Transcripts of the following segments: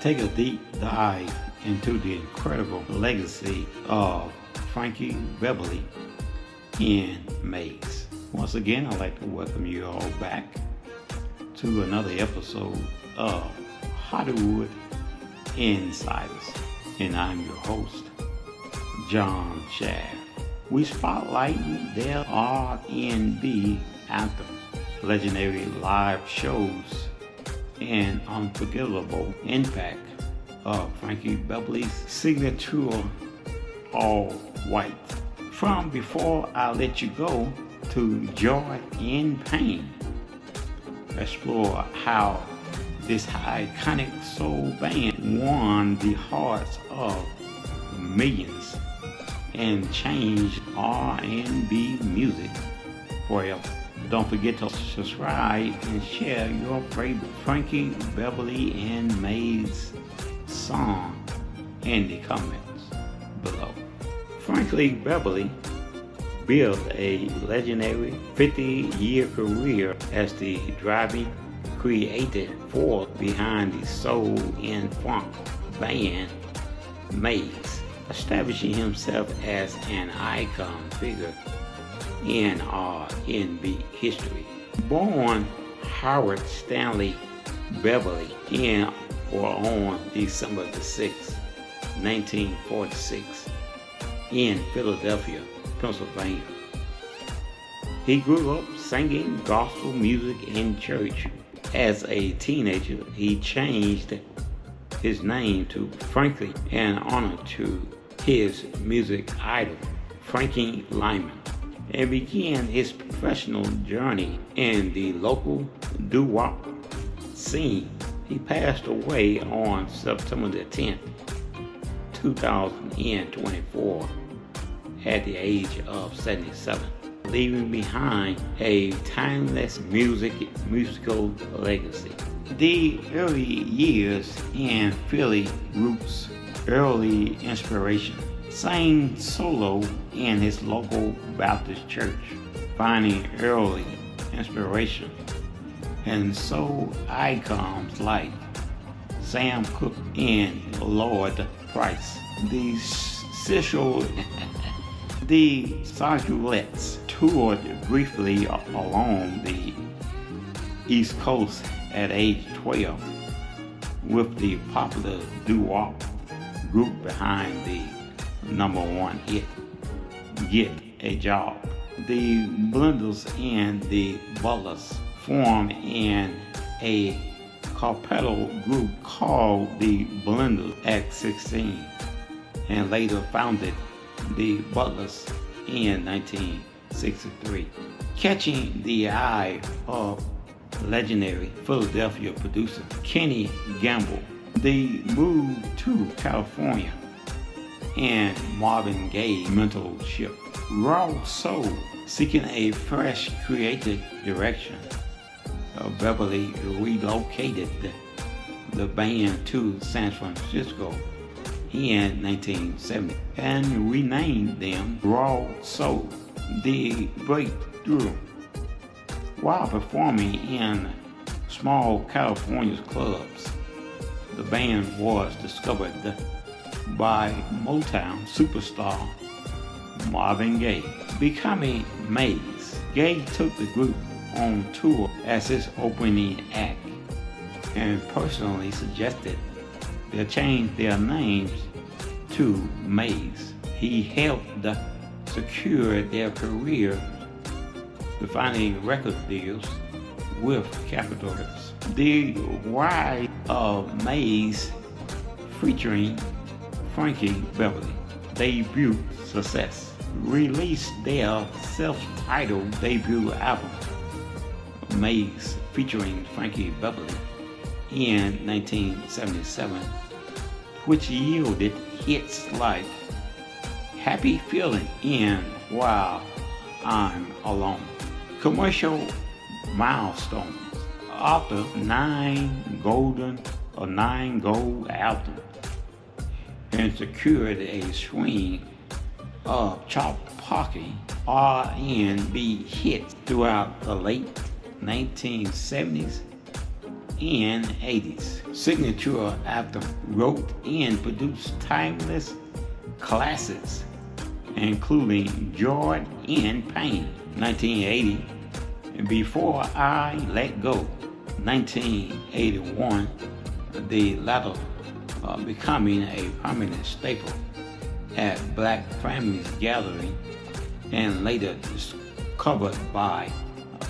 take a deep dive into the incredible legacy of Frankie Beverly and Maze. Once again, I'd like to welcome you all back to another episode of Hollywood Insiders, and I'm your host, John Shaft. We spotlight their R&B anthem, legendary live shows, and unforgettable impact of Frankie Beverly's signature all white. From Before I Let You Go to Joy in Pain, explore how this iconic soul band won the hearts of millions and changed R&B music forever. Don't forget to subscribe and share your favorite Frankie Beverly and Maze song in the comments below. Frankie Beverly built a legendary 50-year career as the driving creative force behind the soul and funk band Maze, establishing himself as an icon figure in R&B history. Born Howard Stanley Beverly in or on December the 6th, 1946, in Philadelphia, Pennsylvania. He grew up singing gospel music in church. As a teenager, he changed his name to Frankie in honor to his music idol, Frankie Lyman, and began his professional journey in the local doo-wop scene. He passed away on September the 10th, 2024, at the age of 77, leaving behind a timeless musical legacy. The early years in Philly roots, early inspiration, sang solo in his local Baptist church, finding early inspiration in soul icons like Sam Cooke and Lloyd Price. The Sargulettes toured briefly along the East Coast at age 12 with the popular doo-wop group behind the #1 hit, Get a Job. The Blenders and the Butlers formed in a cappella group called the Blenders at 16 and later founded the Butlers in 1963. Catching the eye of legendary Philadelphia producer Kenny Gamble, they moved to California and Marvin Gaye's mentorship. Raw Soul, seeking a fresh creative direction, Beverly relocated the band to San Francisco in 1970 and renamed them Raw Soul. The breakthrough, while performing in small California clubs, the band was discovered by Motown superstar Marvin Gaye. Becoming Maze, Gaye took the group on tour as his opening act and personally suggested they change their names to Maze. He helped secure their career, defining record deals with Capitals. The rise of Maze featuring Frankie Beverly debut success, released their self-titled debut album, Maze featuring Frankie Beverly, in 1977, which yielded hits like Happy Feeling and While I'm Alone. Commercial milestones: after 9 gold albums and secured a string of chart-topping R&B hits throughout the late 1970s and 80s. Signature album wrote and produced timeless classics, including Joy and Pain, 1980, and Before I Let Go, 1981, the latter becoming a prominent staple at Black families gathering and later covered by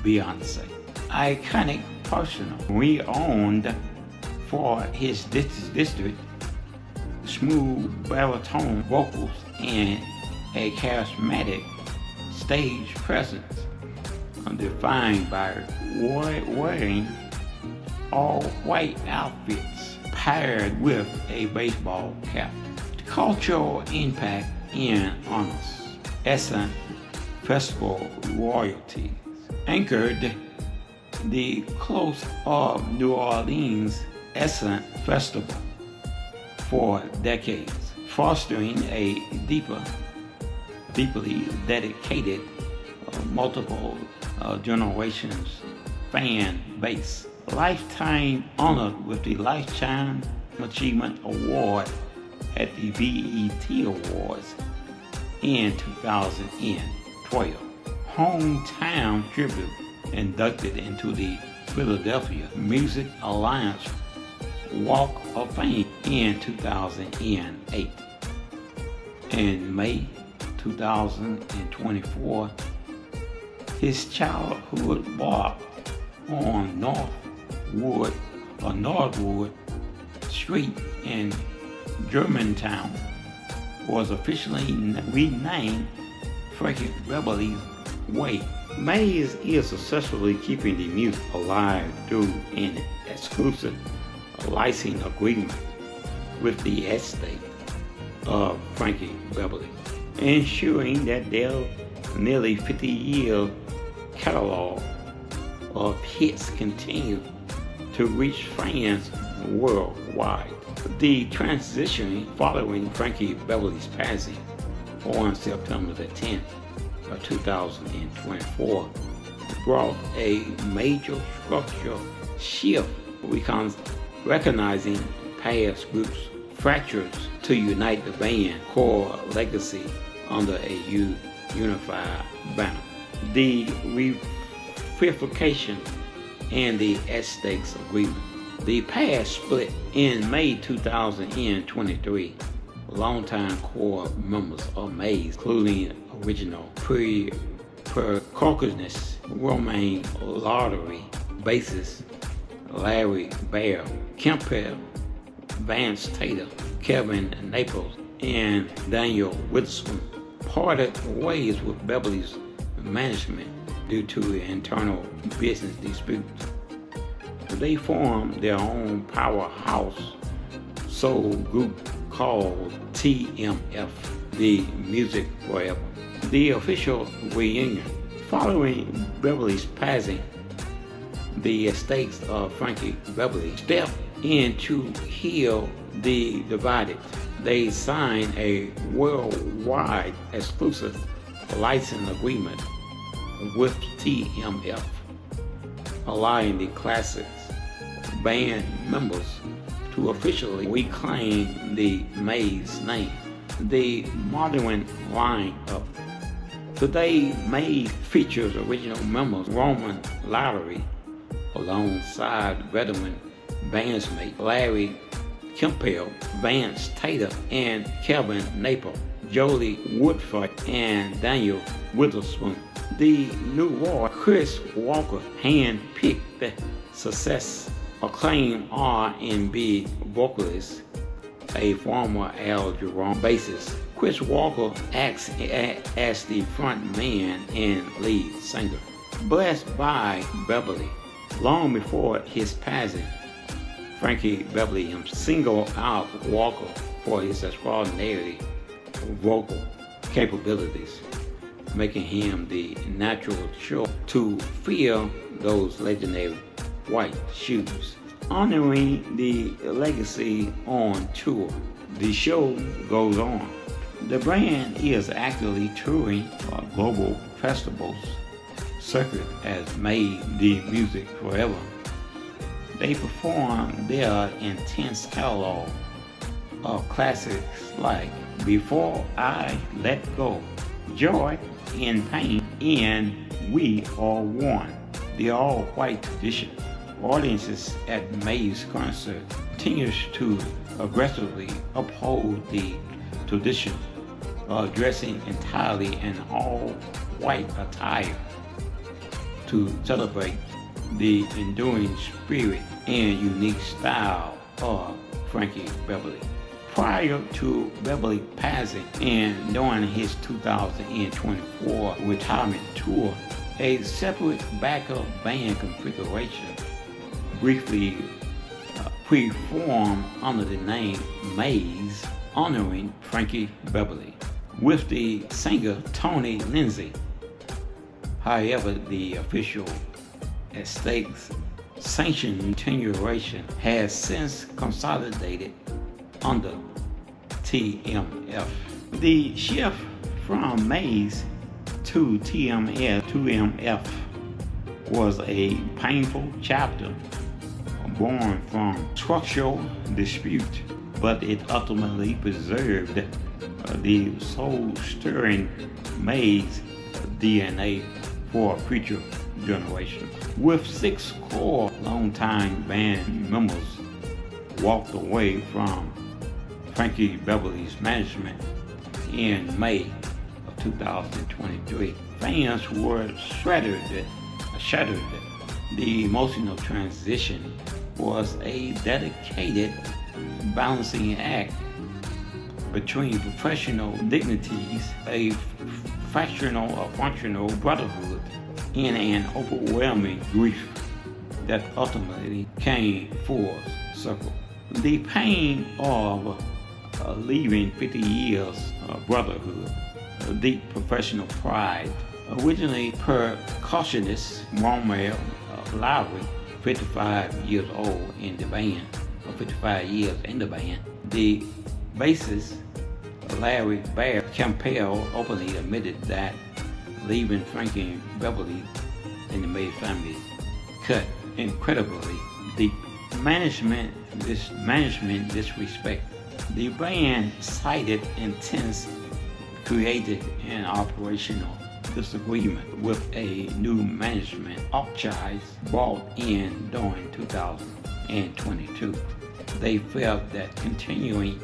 Beyonce. Iconic personal, renowned for his district, smooth baritone vocals, and a charismatic stage presence, defined by wearing all-white outfits paired with a baseball cap. The cultural impact and honors. Essence Festival royalties anchored the close of New Orleans Essence Festival for decades, fostering a deeply dedicated, multiple generations fan base. Lifetime honored with the Lifetime Achievement Award at the BET Awards in 2012. Hometown tribute inducted into the Philadelphia Music Alliance Walk of Fame in 2008. In May 2024, his childhood bar on Northwood Street in Germantown was officially renamed Frankie Beverly's Way. Mays is successfully keeping the music alive through an exclusive licensing agreement with the estate of Frankie Beverly, ensuring that their nearly 50-year catalog of hits continue to reach fans worldwide. The transition following Frankie Beverly's passing on September the 10th of 2024 brought a major structural shift, recognizing past groups' fractures to unite the band core legacy under a unified banner. The reunification and the estates agreement. The past split in May 2023. Longtime core members of Mays, including original percussionist Romain Lottery, bassist Larry Bear, Campbell, Vance Taylor, Kevin Naples, and Daniel Witherspoon, parted ways with Beverly's management due to internal business disputes. They formed their own powerhouse soul group called TMF, The Music Forever. The official reunion. Following Beverly's passing, the estates of Frankie Beverly stepped in to heal the divided. They signed a worldwide exclusive license agreement with TMF, allowing the classics band members to officially reclaim the Mays name. The modern lineup. Today, Mays features original members Roman Lottery alongside veteran bandsmate Larry Campbell, Vance Taylor, and Kevin Naples, Jolie Woodford, and Daniel Witherspoon. The new war, Chris Walker, hand-picked success, acclaimed R&B vocalist, a former Al Jarreau bassist. Chris Walker acts as the front man and lead singer. Blessed by Beverly. Long before his passing, Frankie Beverly singled out Walker for his extraordinary vocal capabilities, making him the natural choice to fill those legendary white shoes. Honoring the legacy on tour, the show goes on. The band is actively touring global festivals circuit as made the music forever. They performed their intense catalog of classics like Before I Let Go, Joy in Pain, and We Are One. The all-white tradition. Audiences at May's concert continues to aggressively uphold the tradition of dressing entirely in all-white attire to celebrate the enduring spirit and unique style of Frankie Beverly. Prior to Beverly passing and during his 2024 retirement tour, a separate backup band configuration briefly pre-formed under the name Mays, honoring Frankie Beverly, with the singer Tony Lindsay. However, the official estate's sanctioned continuation has since consolidated under TMF. The shift from Mays to TMF was a painful chapter born from structural dispute, but it ultimately preserved the soul-stirring Mays DNA for future generations. With 6 core longtime band members walked away from Frankie Beverly's management in May of 2023, fans were shattered. The emotional transition was a dedicated balancing act between professional dignities, a functional brotherhood, and an overwhelming grief that ultimately came full circle. The pain of leaving 50 years of brotherhood, deep professional pride. Originally percussionist Romeo Lowry, 55 years old in the band, or 55 years in the band. The bassist Larry Bear Campbell openly admitted that leaving Frankie Beverly and the May family cut incredibly deep. Management disrespect. The band cited intense creative and operational disagreement with a new management archives brought in during 2022. They felt that continuing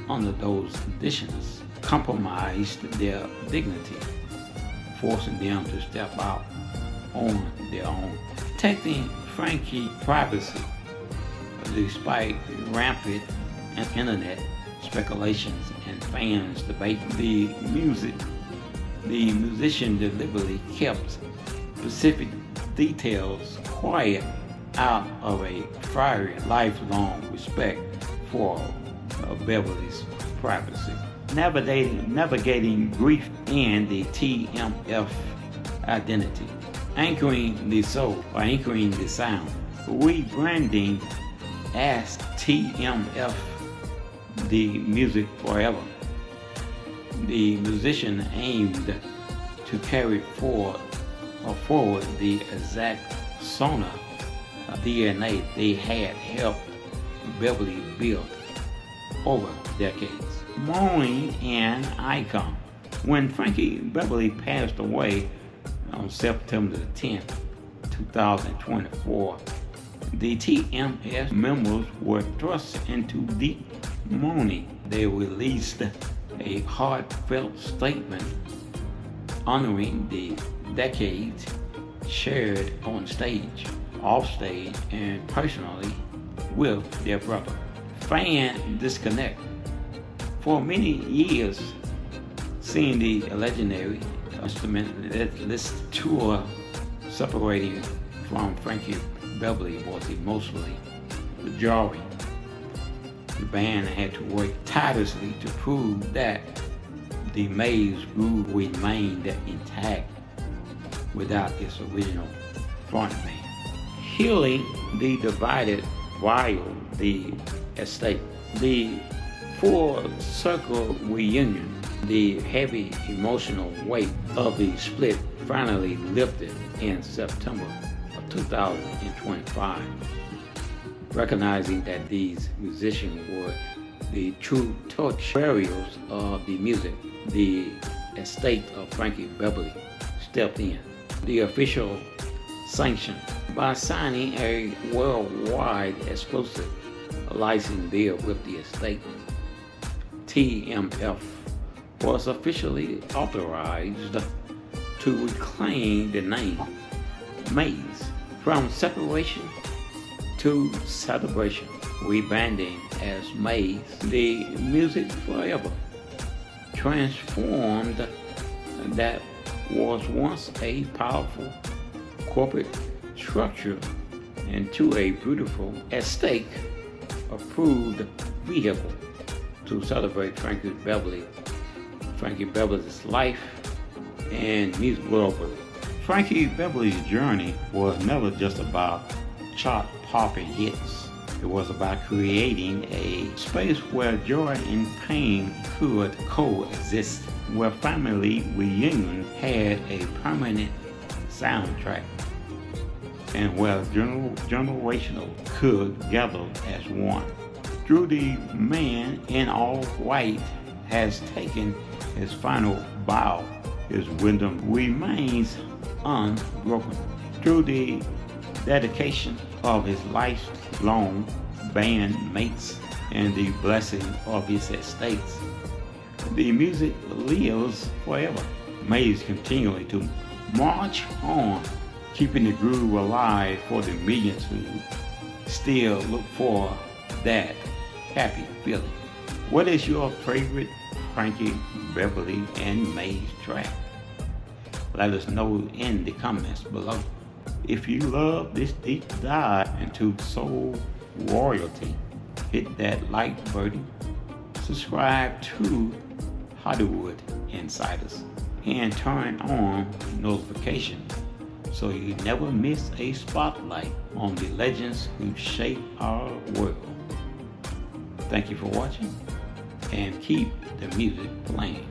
under those conditions compromised their dignity, forcing them to step out on their own. Protecting Frankie's privacy, despite rampant internet speculations and fans debate, the musician deliberately kept specific details quiet out of a fiery lifelong respect for Beverly's privacy. Navigating grief and the TMF identity. Anchoring the soul, or anchoring the sound. Rebranding as TMF, the music forever. The musician aimed to carry forward the exact sona DNA they had helped Beverly build over decades. Mourning an icon. When Frankie Beverly passed away on September 10th, 2024, the TMS members were thrust into deep mourning. They released a heartfelt statement honoring the decades shared on stage, off stage, and personally with their brother. Fan disconnect. For many years, seeing the legendary instrumentalist tour separating from Frankie Beverly was emotionally jarring. The band had to work tirelessly to prove that the Mays groove remained intact without its original frontman. Healing the divided while the estate. The full circle reunion, the heavy emotional weight of the split finally lifted in September of 2025. recognizing that these musicians were the true torch bearers of the music. The estate of Frankie Beverly stepped in. The official sanction by signing a worldwide exclusive license deal with the estate. TMF was officially authorized to reclaim the name Maze from separation to celebration, rebranding as Maze. The music forever transformed that was once a powerful corporate structure into a beautiful estate approved vehicle to celebrate Frankie Beverly's life and music globally. Frankie Beverly's journey was never just about chart-popping hits. It was about creating a space where joy and pain could coexist, where family reunion had a permanent soundtrack, and where generational could gather as one. Through the man in all white has taken his final bow, his wisdom remains unbroken. Through the dedication of his lifelong bandmates and the blessing of his estates, the music lives forever. Maze continually to march on, keeping the groove alive for the millions who still look for that happy feeling. What is your favorite Frankie Beverly and Maze track? Let us know in the comments below. If you love this deep dive into soul royalty, hit that like button, subscribe to Hollywood Insiders, and turn on notifications so you never miss a spotlight on the legends who shape our world. Thank you for watching, and keep the music playing.